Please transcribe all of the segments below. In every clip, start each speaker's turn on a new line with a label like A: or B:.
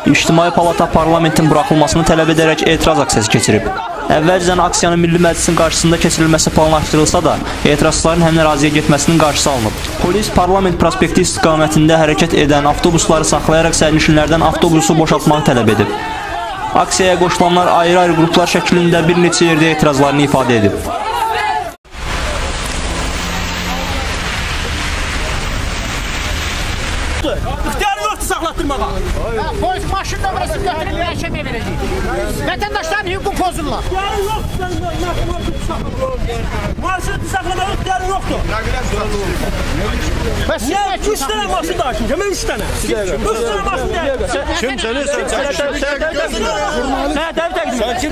A: İctimai Palata parlamentin buraxılmasını tələb edərək etiraz aksiyası keçirib. Əvvəlcədən aksiyanın Milli Məclisin qarşısında keçirilməsi planlaşdırılsa da, etirazçıların həmin əraziyə getməsinin qarşısı alınıb. Polis parlament prospekti istiqamətində hərəkət edən avtobusları saxlayaraq sərnişinlərdən avtobusu boşaltmağı tələb edib. Aksiyaya qoşulanlar ayrı-ayrı qruplar şəklində bir neçə yerdə etirazlarını ifadə edib.
B: İxtiyarı yoxdur saxlatdırmağa.
C: Polis maşın nömrəsini götürüb məhkəməyə verəcək. Vətəndaşların hüququ pozurlar.
B: İxtiyarı yoxdur, marşrutu saxlamağa ixtiyarı yoxdur. Niyə? 3 dənə maşın daşıyacağım, mən 3 dənə. 3 dənə maşın daşıyacağım.
D: Kim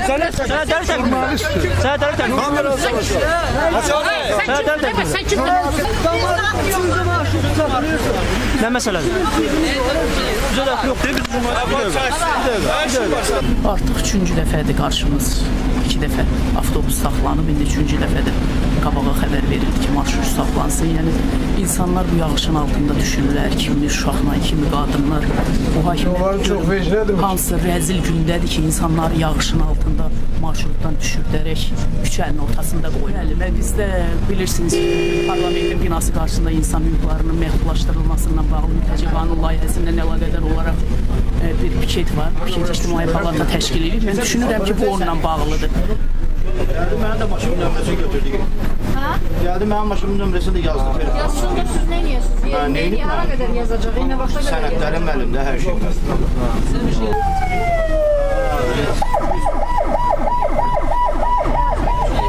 D: səni? Sən
A: Nə məsələdir?
E: Artıq 3-cü dəfədir qarşımız. 2 dəfə avtobus saxlanıb, indi 3-cü dəfədir qabağa xəbər verildi ki, marşrut saxlansın. Yəni, insanlar bu yağışın altında düşünürlər, kimi uşaqlar, kimi qadınlar. Bu hakimiyyət hansı rəzil gündədir ki, insanlar yağışın altında marşrutdan düşürdərək küçənin ortasında qoyalım. Və biz də bilirsiniz, parlamentin binası qarşısında insan hüquqlarının məhdudlaşdırılmasından bağlı mültəci qanun layihəsindən əlaqədar olaraq bir piket var. Piket İctimai Palata təşkil edib. Mən düşünürəm ki, bu onunla bağlıdır.
D: Gəldi, mənim də maşının nömrəsini götürdük. Gəldi, mənim maşının nömrəsini də yazdım.
C: Yazsında siz nə yiyorsunuz? Neyi hara qədər yazacaq? Eyni vaxta qədər yazacaq.
D: Sənədlərim əlimdə, hər şey var.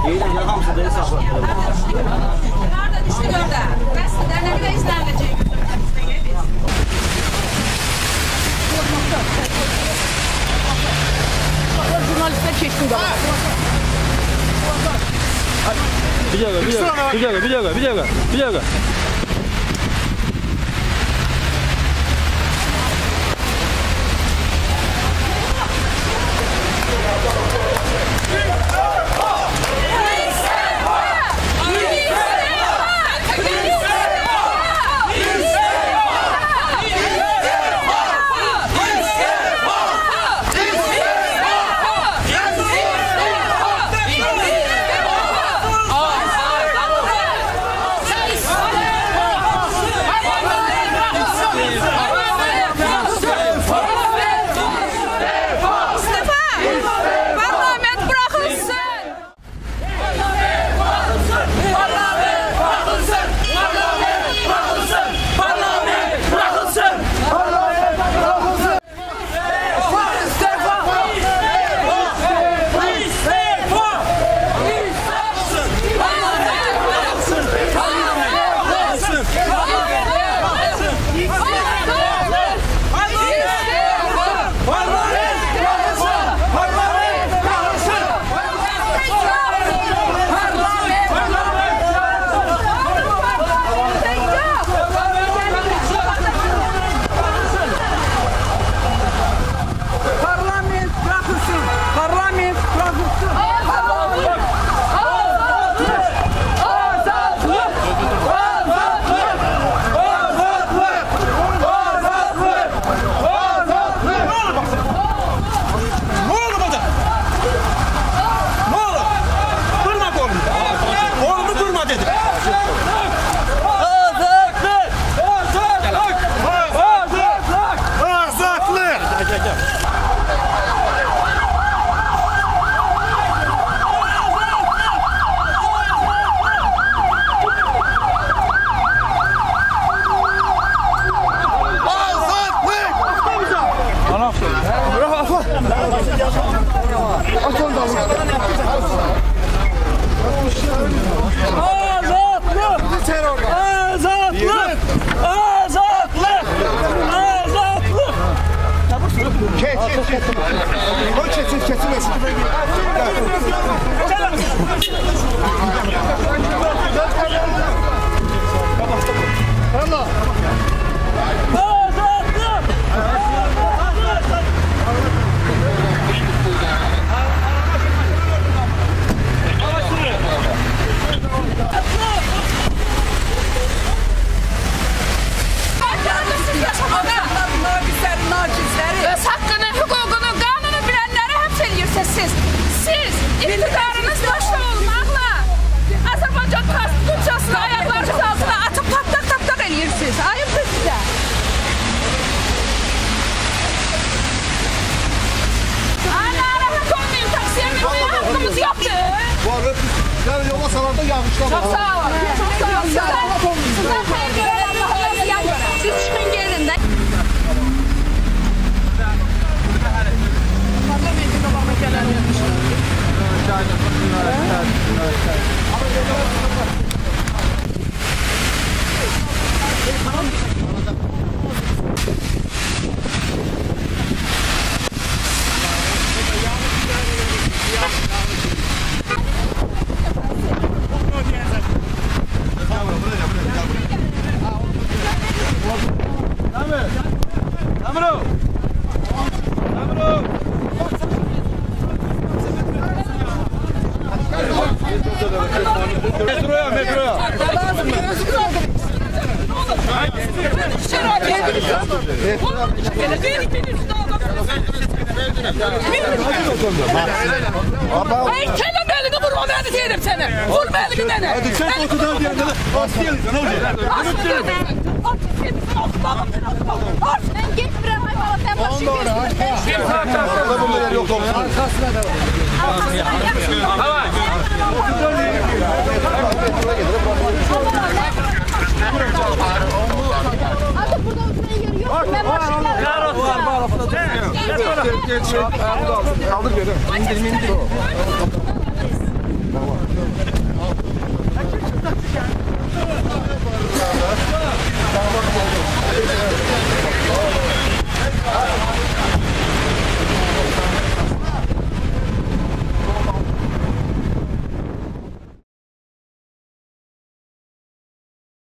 D: Deyirəm, hamısı da hesablatdırır.
F: Harada düşdü orada? Qəsdən nə qədər izlənəcək?
C: Jurnalistlər keçsin qaba.
D: Bir dəqiqə.
F: Haqqını Çok sağ olun. Sizden hayır gören Allah'a ziyan gören. Siz çıkın gelin de.
G: Ay kellem elini vurma beni diyelim seni. Vurma elini beni.
D: Hadi sen otudan bir yerde hastayız. Ne olacak?
F: Ben geç bir ay bana sen başı geçsin.
D: Arada bunlar yok olsun.
F: Artık burada oturmaya yeri yok. Ben başımda.
D: Kaldır geri. İndir.